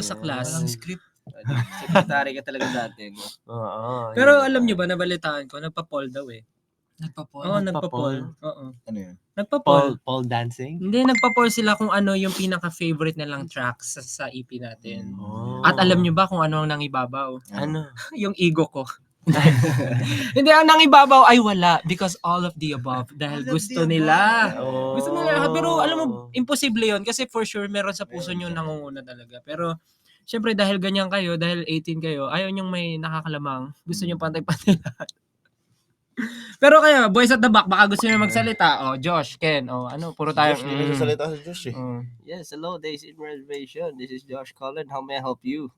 to sa Ayan. class. Walang script. Secretary ka talaga dati. No? Oo. Pero yun. alam nyo ba, nabalitaan ko, nagpa-poll daw eh. Nagpa-poll. Oo, Nagpa-poll? nagpa-poll. Oo. Ano yun? Nagpa-poll. Paul dancing? Hindi, nagpa-poll sila kung ano yung pinaka-favorite nilang tracks sa EP natin. Oh. At alam nyo ba kung ano ang nangibabaw? Ano? Yung ego ko. Hindi, ang nangibabaw ay wala because all of the above. Dahil All of gusto the nila. Oh. Gusto nila lahat. Pero alam mo, imposible yun kasi for sure meron sa puso nyo Meron. nangunguna talaga. Pero syempre dahil ganyan kayo, dahil 18 kayo, ayaw nyong may nakakalamang. Gusto nyo pantay-pantay lahat. Pero kaya, boys at the back, baka gusto nyo magsalita. Oh, Josh, Ken, oh, ano, puro tayo. Josh, hindi nagsasalita si Josh eh. Yes, hello, Days in Reservation. This is Josh Cullen. How may I help you?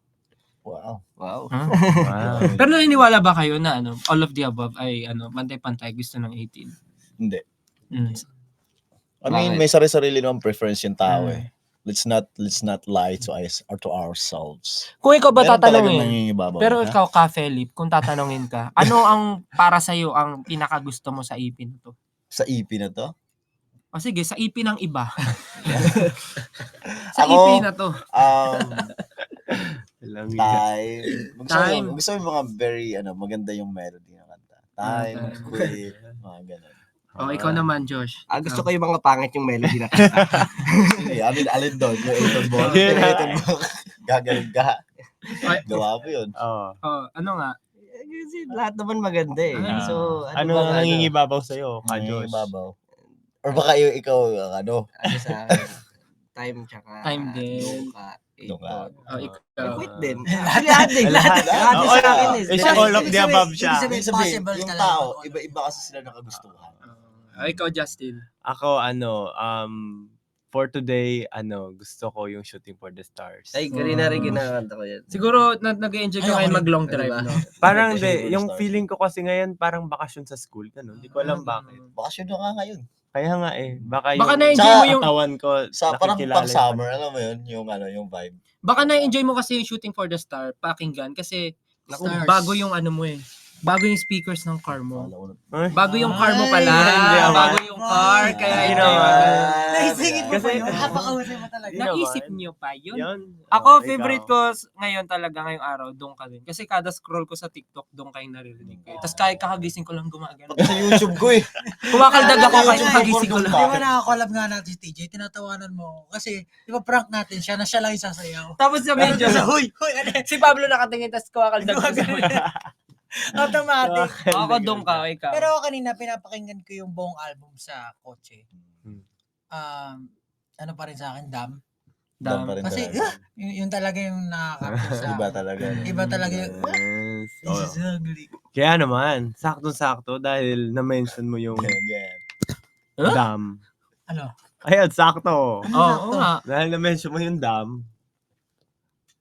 Wow. Wow. Wow. Pero naniniwala ba kayo na ano, all of the above ay ano, pantay-pantay gusto ng 18? Hindi. Mm. I mean, Bakit? may sarili-sarili naman preference yung tao eh. Let's not lie to us or to ourselves. Kung ikaw ba Meron talagang tatanungin, nangingibabaw. pero ha? ikaw ka, Philip, kung tatanungin ka, ano ang para sa'yo ang pinakagusto mo sa EP na to? Sa EP na to? O sige, sa EP ng iba. sa Ako, EP na to. Alam niyo. Time. Time. Gusto mo yung mga very, maganda yung melody ng kanta. Time, time. quit, mga ganun. O, ikaw naman, Josh. Gusto ko yung mga pangit yung melody na. Sige, alin doon? Yung 8 ball? Yeah. Yung 8 ball. Gagaling ka. Ay, Gawa ko yun. Oo. ano nga? Kasi lahat naman maganda eh. Ah. So, Ano ba, ang nangingibabaw sa'yo, ka Josh? Nangingibabaw. Or baka ikaw, ano sa akin? Time tsaka Time din. Luka. Luka. O, ikaw. Quit din. Lahat din. Lahat. Lahat Oo, sa akin lahat. eh. Is all of the above siya. Ibig sabihin, Ibig sabihin, possible yung talaga. tao, iba-iba kasi sila nakagustuhan. Ikaw, Justin. Ako, for today, gusto ko yung Shooting for the Stars. Ay, kanina rin kinakanta ko yan. Siguro, nag-enjoy ka Ayoko ngayon rin. mag-long Ano drive, ba? no? Parang Shooting for the yung Stars. feeling ko kasi ngayon parang bakasyon sa school. Ganun. Hindi ko alam bakit. Bakasyon na nga ngayon. Kaya nga eh. Baka Baka yung na-enjoy mo yung... katawan ko Parang nakikilala pang summer, alam mo yun, yung vibe. Baka na-enjoy mo kasi yung Shooting for the Star, pakinggan, kasi Stars. bago yung ano mo eh. Bago yung speakers ng car mo. Wala ko na. Ay, Bago yung car mo pala. Hindi naman. Bago yung car, kaya Ay, enjoy mo. Naisingit mo pa Kasi- yun. Napakahusay mo talaga. Hindi Naisip naman. nyo pa yun? Yun. Ako, Oh, favorite ikaw. ko ngayon talaga, ngayong araw, doon ka din. Kasi kada scroll ko sa TikTok, doon kayo naririnig ko. Tapos kahit kakagising ko lang gumagano. Sa YouTube ko eh. Kumakaldag ako kahit YouTube kagising ko report lang. doon Di ba nakakolab nga natin si TJ, tinatawanan mo. Kasi, di ba prank natin siya na siya lang yung sasayaw. Tapos sa Pero medyo, siya, huy, ano yun? si Pablo nakatingin, tapos kumakaldag ko sa Automatic. Ako doon ka, ikaw. Pero ako kanina, pinapakinggan ko yung buong album sa kotse. Ano pa rin sa akin, Dam. Dam pa rin Kasi, talaga. yun talaga yung nakaka-capture sa Iba akin. talaga. Iba talaga yung, Yes. this is ugly. Kaya naman, saktong-sakto dahil na-mention mo yung Ganyan. dam. Ano? Ayan, sakto. Oo nga. Dahil na-mention mo yung dam,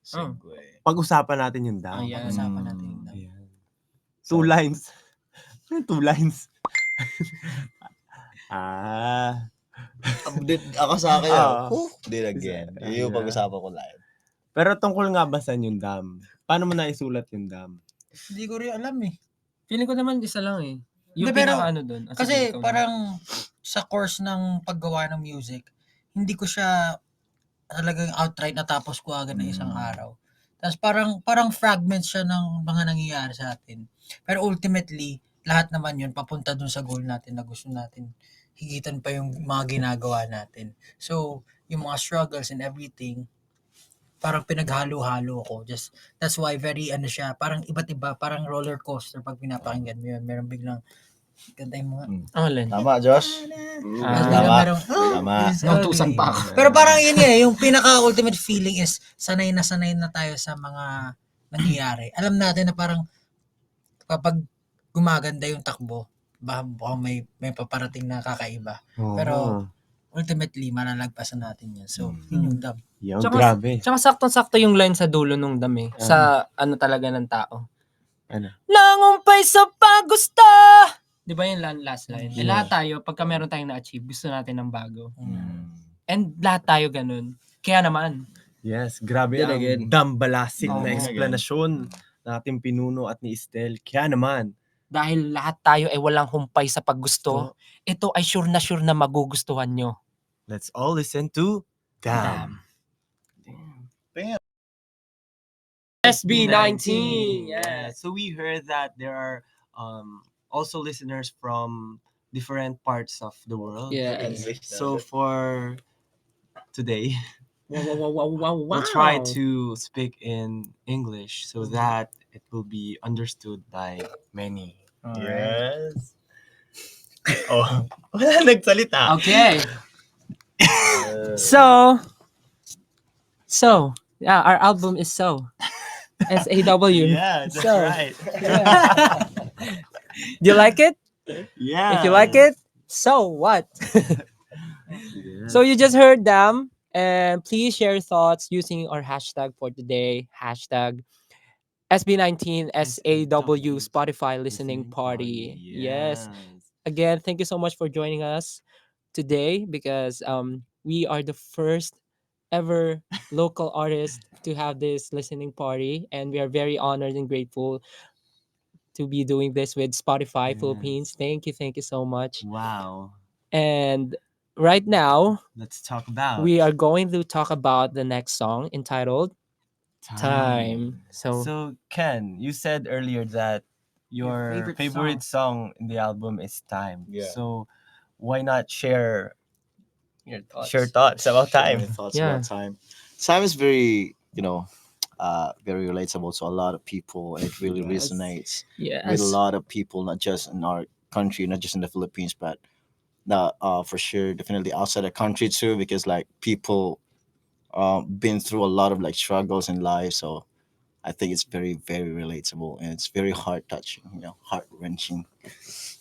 Segue. pag-usapan natin yung dam. Ayan. Pag-usapan natin yung Dam. Ayan. 2 lines. Ano yung 2 lines? Update ako sa akin. Did again. Yeah. Yung pag-usapan ko live. Pero tungkol nga ba saan yung dam? Paano mo naisulat yung dam? Hindi ko rin alam eh. Feeling ko naman isa lang eh. Yung Hindi, pero- pinaka ano doon. Kasi parang sa course ng paggawa ng music, hindi ko siya talagang outright natapos ko agad ng isang araw. Tapos parang fragments siya ng mga nangyayari sa atin. Pero ultimately, lahat naman yun papunta dun sa goal natin na gusto natin higitan pa yung mga ginagawa natin. So, yung mga struggles and everything, parang pinaghalo-halo ko. That's why very siya, parang iba't iba, parang roller coaster pag pinapakinggan mo yun. Meron biglang ganda yung mga Alin? Tama, Josh? Tapos Tama. merong, Tama. this is Nautusan ugly. pa ako. Pero parang yun yung pinaka-ultimate feeling is sanay na tayo sa mga nangyayari. Alam natin na parang kapag gumaganda yung takbo, baka may paparating na kakaiba. Pero ultimately, malalagpasan natin yan. So, yun yung Dam. Yung Tsaka- grabe. Tsaka saktong-sakto yung line sa dulo nung dami. Sa ano talaga ng tao. Ano? Nangumpay sa paggusto! Di ba yung last line? Eh, Yeah. lahat tayo, pagka meron tayong na-achieve, gusto natin ng bago. Mm. And lahat tayo ganun. Kaya naman, Yes, grabe Then ang again. dambalasik Oo. na eksplanasyon nating pinuno at ni Estel. Kaya naman, dahil lahat tayo ay walang humpay sa paggusto, ito ay sure na magugustuhan nyo. let's all listen to Damn. Damn. SB19. Yeah. Yes. So we heard that there are also listeners from different parts of the world. Yes. So for today, Wow. we'll try to speak in English so that it will be understood by many. Yes. Oh, wala nagsalita. Okay. So, yeah, our album is So. SAW. Yeah, that's So, right. yeah. Do you like it? Yeah. If you like it, so what? So you just heard them, and please share your thoughts using our hashtag for today. Hashtag SB19 SAW Spotify Listening Party. Yes. Again, thank you so much for joining us today because we are the first ever local artist to have this listening party, and we are very honored and grateful to be doing this with Spotify Philippines. Thank you so much. Wow. And right now, Let's talk about we are going to talk about the next song entitled Time. So, So Ken, you said earlier that your favorite favorite song in the album is Time. Yeah. So why not share your thoughts. share thoughts about Share Time? my thoughts Yeah. about time. Time is very, very relatable to a lot of people, and it really Yes. resonates Yes. with a lot of people, not just in our country, not just in the Philippines, but for sure, definitely outside the country too, because like people been through a lot of like struggles in life. So I think it's very, very relatable, and it's very heart touching, heart wrenching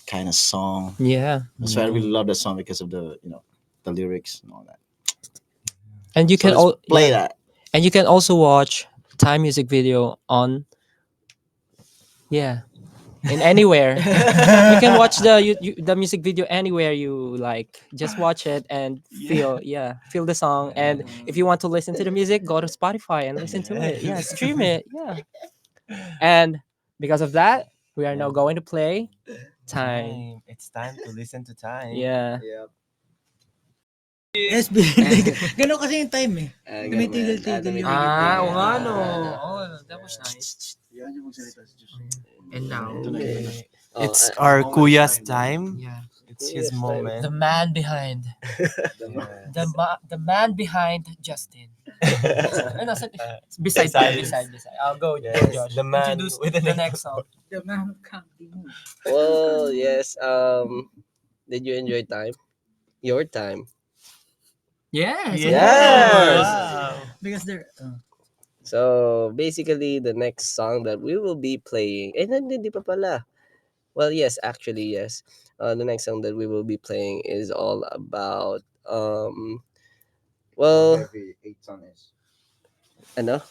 kind of song. Yeah. That's why I really love that song because of the lyrics and all that. And you So can let's play that. And you can also watch Time music video on in anywhere. You can watch the music video anywhere you like. Just watch it and feel the song. And if you want to listen to the music, go to Spotify and listen to it. Yeah, stream it. Yeah. And because of that, we are now going to play Time. It's time to listen to Time. Yeah. SB. Ganun kasi yung time eh. Tumitigil-tigil yung... Ah, oo nga no. Oh, that was nice. And now, It's our Kuya's time. yeah, It's his moment. the man behind the man behind Justin. Ano, beside. I'll go, Yes, Josh. the man Introduce with the the next song. The man can't be moved. Well, yes. Did you enjoy time? Your time. Yes. Yes. Wow. Because they're... So basically, the next song that we will be playing, hindi pa pala. Well, yes, actually, yes. The next song that we will be playing is all about well, heavy 8-ton is. ano?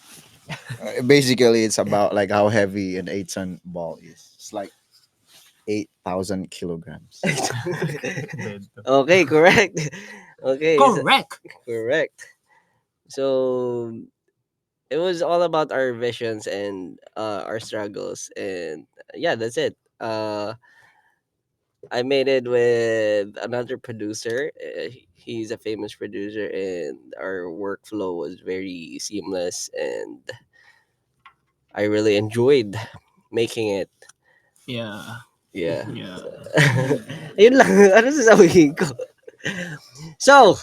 Basically, it's about like how heavy an 8-ton ball is. It's like 8,000 kilograms. Okay, correct. Okay, Correct. So it was all about our visions and our struggles, and yeah, that's it. I made it with another producer. He's a famous producer, and our workflow was very seamless, and I really enjoyed making it. Yeah. Yeah. Yeah. Ayun lang. Ano sasabihin ko? So,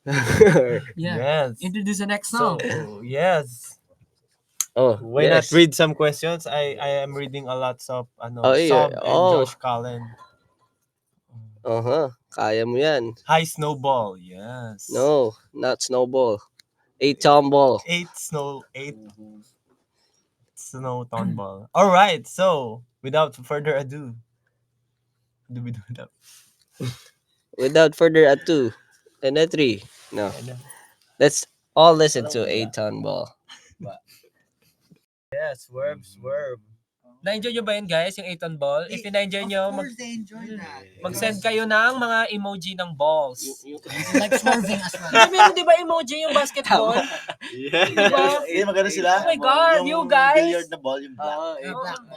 Yeah. Yes. Introduce the next So, song. yes. oh, Why yes. not read some questions? I am reading a lot of Oh, yeah. Sob and Oh. Josh Cullen. Kaya mo yan. High snowball. Yes. No, not snowball. 8-ton ball. 8 snow ton ball. All right. So, without further ado, do we do that? Without further ado, and a 3. No. Let's all listen to 8-ton ball. Yes, swerve. Na-enjoy nyo ba yun, guys, yung 8-on ball? If na-enjoy nyo, Of course, they enjoy that. mag-send kayo ng mga emoji ng balls. Like swerving as well. Meron di ba emoji yung basketball? Yeah. Diba? Hindi, maganda sila. Oh my God, you guys! Billiard na ball, yung black.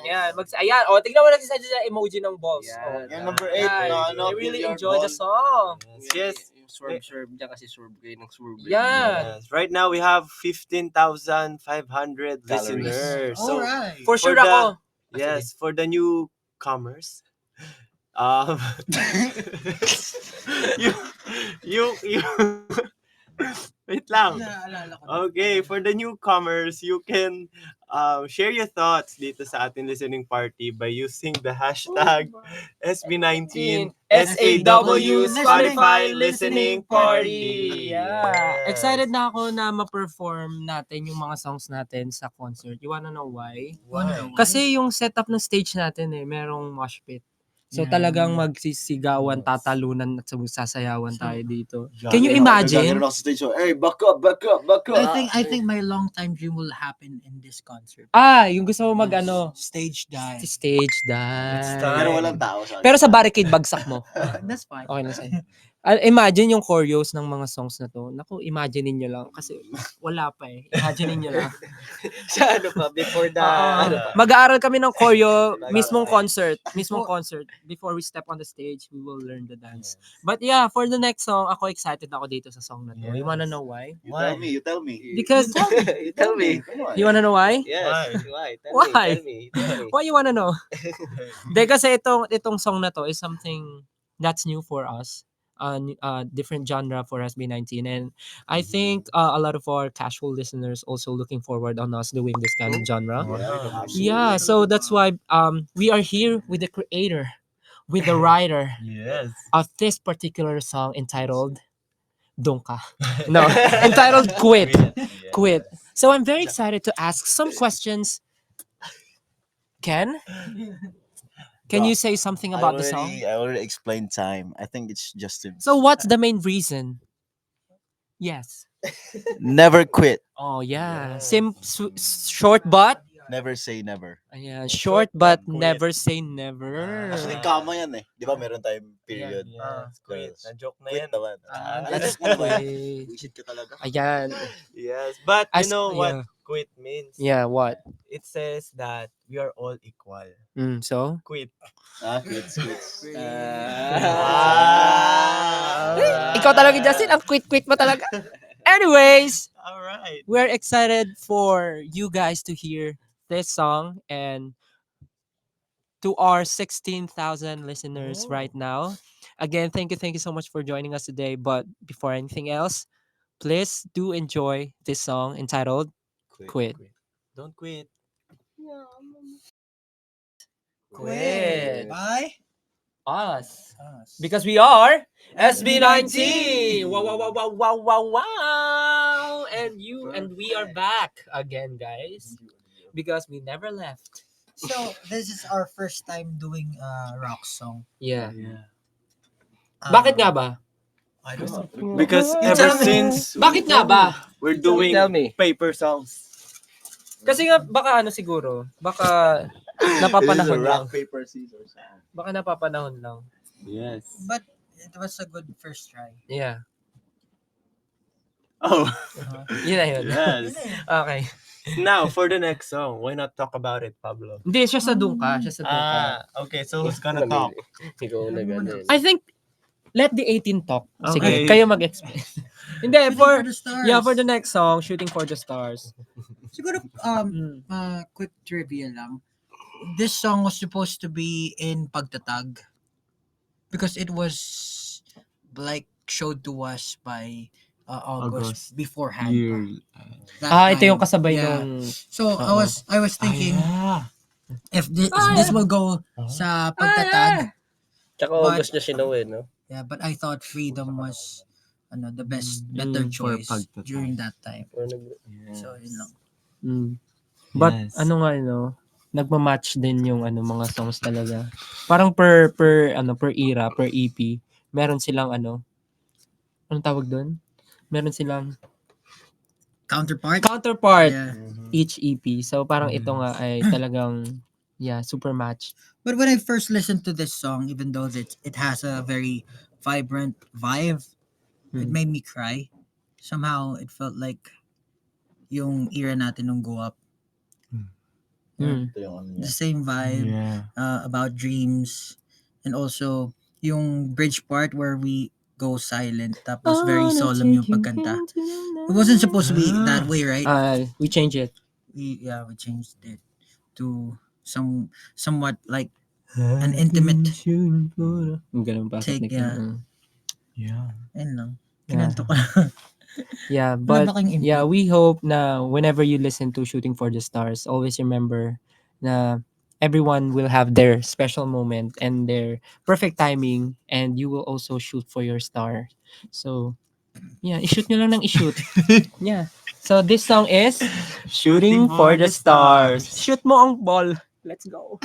Ayan, ayan. O, tignan mo natin sa emoji ng balls. Yeah. Oh, Yung number 8, Yan. no, They really billiard enjoy the ball. song. Yes. swerve dyan kasi swerve kayo ng swerve. Yeah. Yes. Right now we have 15,500 Calories. listeners. So Alright. For sure For the- ako. yes, for the newcomers, um, you wait lang. Naalala ko. Okay, for the newcomers, you can share your thoughts dito sa ating listening party by using the hashtag SB19 SAW Spotify Listening Party. Yeah. Yes. Excited na ako na ma-perform natin yung mga songs natin sa concert. You wanna know why? Why? Kasi yung setup ng stage natin merong mosh pit. So Yeah. talagang magsisigawan, tatalunan at sasayawan tayo dito. Yeah. Can you imagine? Gagawin ako sa stage, so, hey, back up, back up, back up. I think my long time dream will happen in this concert. Yung gusto mo Stage dive. stage It's dive. time. Pero walang tao sa Pero sa barricade bagsak mo. That's fine. Okay na sa'yo. Imagine yung choreos ng mga songs na to. Naku, imagine niyo lang. Kasi wala pa eh. Imagine niyo lang. Sa ano pa, before the... Mag-aaral kami ng choreo, mismong concert. Before we step on the stage, we will learn the dance. But yeah, for the next song, ako excited ako dito sa song na to. You wanna know why? You tell me. Because, You tell me. Come on. you wanna know why? Yes. Why? Why? Tell me. Tell me. Why you wanna know? Hindi, kasi itong song na to is something that's new for us. Different genre for SB19, and I think a lot of our casual listeners also looking forward on us doing this kind of genre. Yeah, so that's why we are here with the creator, with the writer Yes. of this particular song entitled Donka. No, entitled Quit. Quit. So I'm very excited to ask some questions. Ken? Can you say something about the song? I already explained time. I think it's Justin. So what's the main reason? Yes. Never quit. Oh yeah. Short but Never say never. yeah, short but quit. never say never. Actually, kama yan eh. Di ba meron tayong period? Yes. Quit. Na-joke na Quit yan. naman. That's Ano ba? way. Bullshit ka talaga. Ayan. Yes. But As- you know what yeah. quit means? Yeah, what? It says that we are all equal. So? Quit. Quits. Ikaw talaga, Justin. Ang quit-quit mo talaga. Anyways, All right. we're excited for you guys to hear this song, and to our 16,000 listeners right now. Again, thank you so much for joining us today. But before anything else, please do enjoy this song entitled Quit. Don't quit. Quit. Bye. Us. Because we are SB19. Wow. And we are back again, guys. Because we never left. So, this is our first time doing a rock song. Yeah. Um, Bakit nga ba? I don't know. Because ever since Bakit nga ba? we're doing Tell me. paper songs. Kasi nga, baka siguro. Baka napapanahon lang. paper, scissors. Baka napapanahon lang. Yes. But it was a good first try. Yeah. Oh. Yun na yun. Yes. Okay. Now, for the next song, why not talk about it, Pablo? Hindi, siya sa Dungka. Siya sa Dungka. Okay. So who's gonna talk? Ikaw na ganun. I think, let the 18 talk. Sige, Okay. kayo mag-explain. Hindi, Shooting for the Stars. yeah, for the next song, Shooting for the Stars. Siguro, Mm. quick trivia lang. This song was supposed to be in Pagtatag because it was like showed to us by August beforehand. That Ito yung time. kasabay Yeah. nung... So I was thinking if this will go sa Pagtatag. Tsaka But- August na sinuwi, no? Yeah, but I thought Freedom was the better for choice Pagtatag. during that time. Or So yun lang. But Yes. nagma-match din yung mga songs talaga. Parang per era, per EP, meron silang anong tawag doon? Meron silang Counterpart. Yeah. each EP. So parang ito nga ay talagang super match. But when I first listened to this song, even though it has a very vibrant vibe, it made me cry. Somehow it felt like yung era natin nung go up. Mm. Ito yung ano The niya. same vibe Yeah. about dreams, and also yung bridge part where we go silent. Tapos very solemn yung pagkanta. It wasn't supposed to be that way, right? We change it. We changed it to somewhat like an intimate Ganun pa. take, technique. yeah. Yeah. Ayun lang. Yeah. Kinento ko lang. Yeah, Wala but ba kayong input? yeah, we hope na whenever you listen to Shooting for the Stars, always remember na everyone will have their special moment and their perfect timing, and you will also shoot for your star. So, yeah, i-shoot nyo lang ng i-shoot. Yeah. So, this song is Shooting for the Stars. Shoot mo ang ball. Let's go.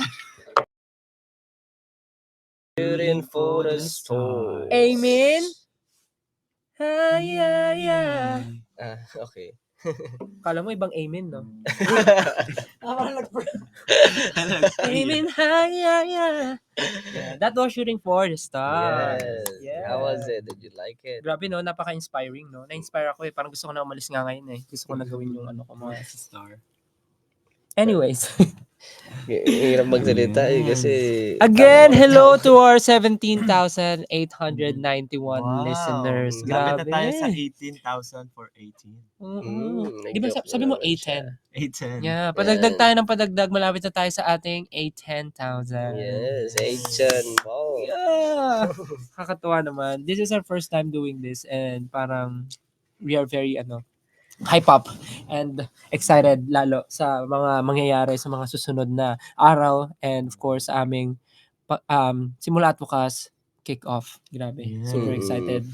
Shooting for the stars. Amen. Yeah. Okay. Kala mo ibang amen, no? Parang Amen. Yeah. That was Shooting for the Stars. Yes. Yeah. How was it? Did you like it? Grabe, no? Napaka-inspiring, no? Na-inspire ako eh. Parang gusto ko na umalis nga ngayon eh. Gusto ko na gawin yung ano ko mga star. Anyways. Hirap magsalita eh kasi... Again, hello to our 17,891 listeners. Lapit na Grabe. tayo sa 18,000 for 18. Di ba sabi mo 810? 810. Yeah, padagdag tayo ng padagdag. Malapit na tayo sa ating 810,000. Yes, 8 Wow. Yeah. Kakatuwa naman. This is our first time doing this and parang we are very hype up and excited lalo sa mga mangyayari sa mga susunod na araw and of course sa aming simula at bukas kick off. Grabe. Super excited.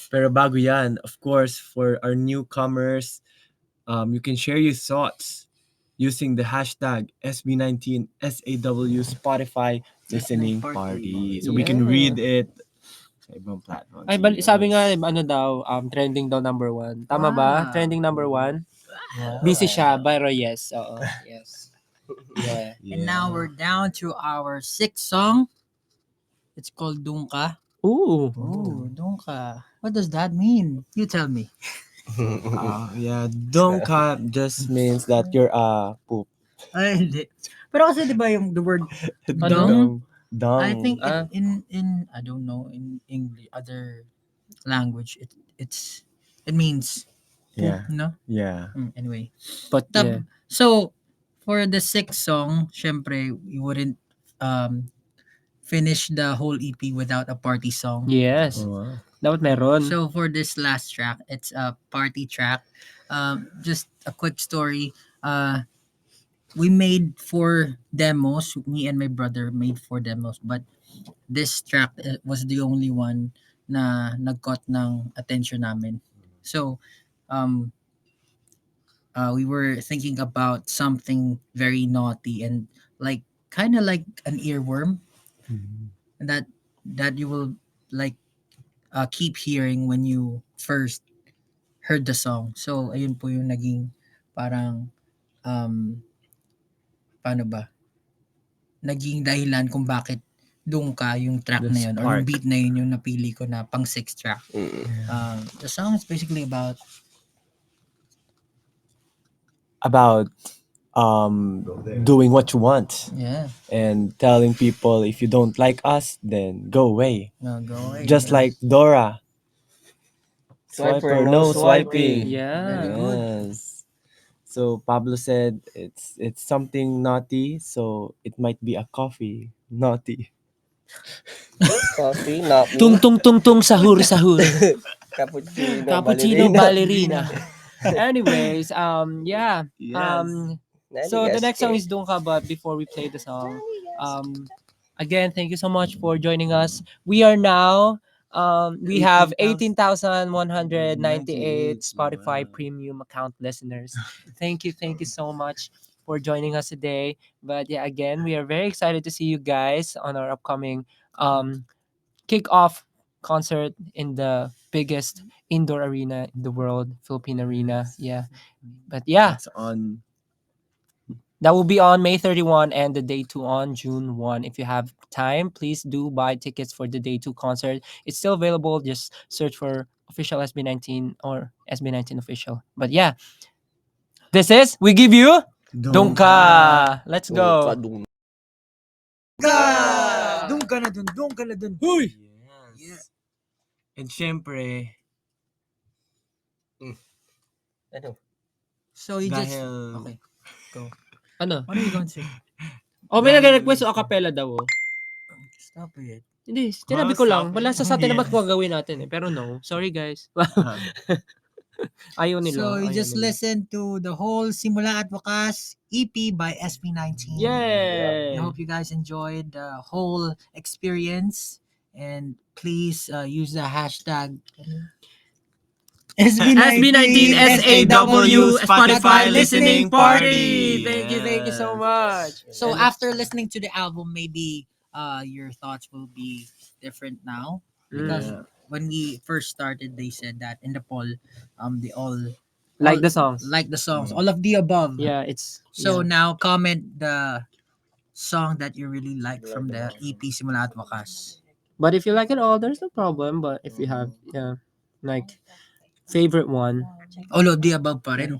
Pero bago yan, of course, for our newcomers, you can share your thoughts using the hashtag SB19 SAW Spotify Listening Party. So we can Yeah. read it sa ibang platforms. Ay, sabi nga, trending daw number 1. Tama ba? Wow. Trending number 1. Busy siya, pero yes. Oo, yes. Yeah. And now we're down to our 6th song. It's called Dungka. Ooh. Oh, Dungka. What does that mean? You tell me. Yeah, Dongka just means that you're poop. Ay, hindi. Pero kasi di ba yung the word Ano? Dung. I think Ah. in I don't know, in English, other language, it means poop, Yeah. no? Yeah. Anyway. But yeah. So, for the 6th song, syempre, we wouldn't finish the whole EP without a party song. Yes. Oh, wow. Dapat meron. So for this last track, it's a party track. Just a quick story. We made 4 demos. Me and my brother made 4 demos, but this track was the only one na nag-caught ng attention namin. So, we were thinking about something very naughty and like kind of like an earworm that you will like keep hearing when you first heard the song. So, ayun po yung naging parang paano ba? Naging dahilan kung bakit Dungka yung track The na yun or yung spark. beat na yun yung napili ko na pang 6th track. The song is basically about doing what you want yeah, and telling people if you don't like us, then go away. no, go away. Just Yes. like Dora. Swiper, no swiping. Yeah. Yes. So Pablo said it's something naughty, so it might be a coffee naughty. Coffee, not me. Tung tung tung tung sahur. Cappuccino, Cappuccino ballerina. ballerina. Anyways, yeah. So the next song is Dungka, but before we play the song, again, thank you so much for joining us. We are now we have 18,198 Spotify premium account listeners. Thank you so much for joining us today. But yeah, again, we are very excited to see you guys on our upcoming kick-off concert in the biggest indoor arena in the world, Philippine Arena. Yeah. But yeah, It's on. that will be on May 31 and the day 2 on June 1. If you have time, please do buy tickets for the day 2 concert. It's still available. Just search for official SB19 or SB19 official. But yeah, this is We Give You Dungka. Let's go. Dungka. Dungka na dun. Yes. Yeah. And syempre, Ano? So you just dahil... okay. Go. Ano? What are you going to say? May Dahil- nag-request o acapella daw. Oh. Stop it. Hindi, sinabi ko lang. Wala sa atin naman Yes. kung gagawin natin eh. Pero no. Sorry guys. Ayaw nila. So you ayaw just nila. listen to the whole Simula at Wakas EP by SB19. I Yay! hope you guys enjoyed the whole experience, and please use the hashtag SB19 SAW Spotify Listening Listening Party. Party. Thank you so much. So And- after listening to the album, maybe your thoughts will be different now, because Mm. when we first started, they said that in the poll, they all Like the songs. like the songs, all of the above. Yeah, it's So yeah. now comment the song that you really like from the EP Simula at Wakas. But if you like it all, there's no problem. But if you have like favorite one, All of the above pa rin.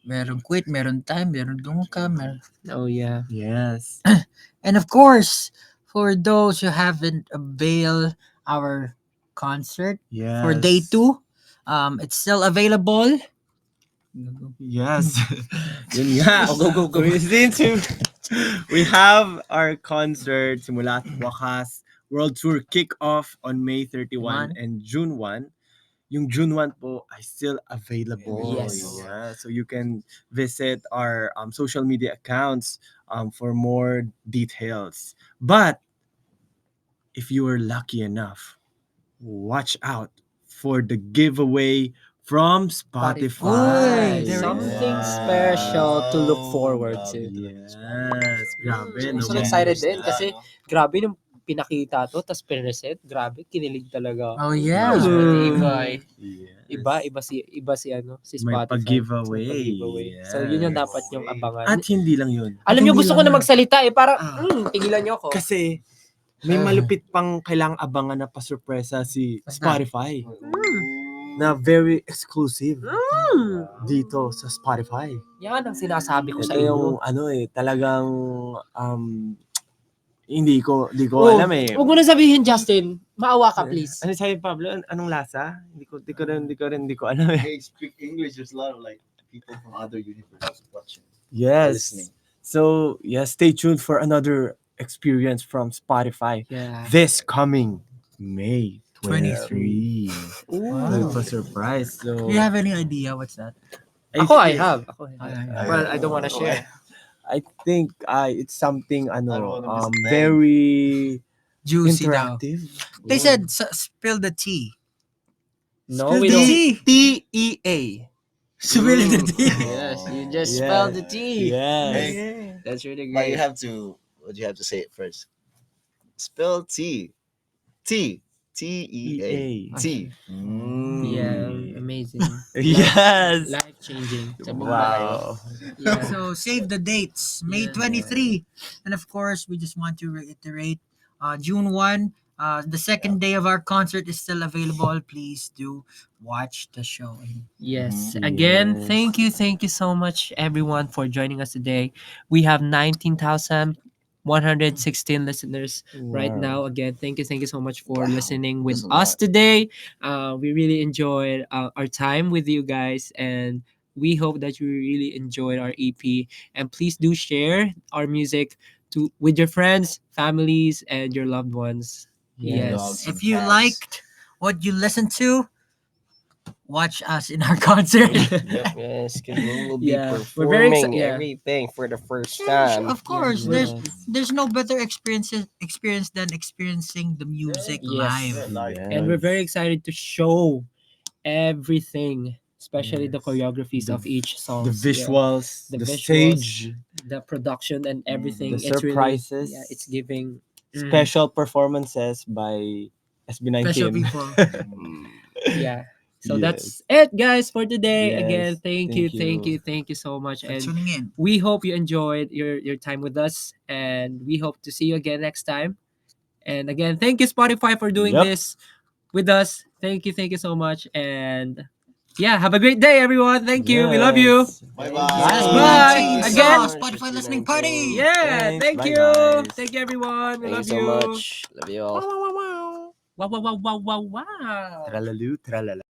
Meron quit, meron time, meron dungka, meron... oh yeah. Yes. And of course, for those who haven't availed our concert Yes. for day 2, it's still available. Yes. Yun nga. Go. Since we have our concert, Simula at Wakas World Tour kick-off on May 31 and June 1. Yung June 1 po ay still available. Yes. Yeah. So you can visit our social media accounts for more details. But if you are lucky enough, watch out for the giveaway from Spotify. Uy, there Something is. special to look forward to. Yes. Grabe. I'm so excited din kasi grabe nung pinakita to tapos pinreset. Grabe, kinilig talaga. Oh yeah. Matibay. Yes. Iba si May Spotify. pag-giveaway. May pag-giveaway. So yun yung dapat yung abangan. At hindi lang yun. Alam niyo, hindi gusto ko lang na magsalita eh. Parang, Ah. tigilan niyo ako. Kasi may malupit pang kailangang abangan na pasurpresa si What's that? Spotify. Na very exclusive dito sa Spotify. Yan ang sinasabi ko Ito sa inyo. yung talagang hindi ko Oh, alam eh. Huwag mo na sabihin, Justin. Maawa ka, please. Ano sabi Pablo? Anong lasa? Hindi ko alam eh. They speak English. There's a lot of like people from other universes watching, Yes. listening. So, stay tuned for another experience from Spotify Yeah. this coming May 23. Wow. It's a surprise. So, Do you have any idea what's that? I have. I Well, I don't wanna share. I think it's something don't wanna miss them. very Juicy daw. interactive. They said spill the tea. No, Spill we the don't. tea. TEA. Spill the tea. Yes, you just Yeah. spelled the T. Yes. Hey, That's really but you great. have to. What do you have to say it first? Spell T. T. T-E-A. T. Yeah, amazing. Yes. Life-changing. Sa buhay. Wow. Yeah. So save the dates, May 23. And of course, we just want to reiterate, June 1, the second day of our concert is still available. Please do watch the show. Yes. Mhm. Again, Yes. thank you so much everyone for joining us today. We have 19,116 listeners right now. Again, thank you so much for listening with That's a us today. We really enjoyed our time with you guys, and we hope that you really enjoyed our EP. And please do share our music with your friends, families, and your loved ones. Yes. If you liked what you listened to, watch us in our concert. Yes, because we will be Yeah, we're very performing yeah. everything for the first Yeah, time. of course, Yes. there's no better experience than experiencing the music Yes. live. And we're very excited to show everything, especially the Yes. choreographies The- of each song. The visuals, The the, visuals, stage, The production and everything. the It's surprises. Really, it's giving special performances by SB19. Special people. Yeah. So Yes. that's it, guys, for today. Yes, Again, thank you thank you. so much. For And tuning in. we hope you enjoyed your time with us. And we hope to see you again next time. And again, thank you, Spotify, for doing Yep. this with us. Thank you so much. And yeah, have a great day, everyone. Thank you. We love you. Bye Bye. Bye. Again. Spotify listening party. Yeah, Thanks. thank Bye, you. guys. Thank you, everyone. We Thank love you so you. much. Love you all. Wow, wow, wow, wow, wow, wow. Tralalu, tralala.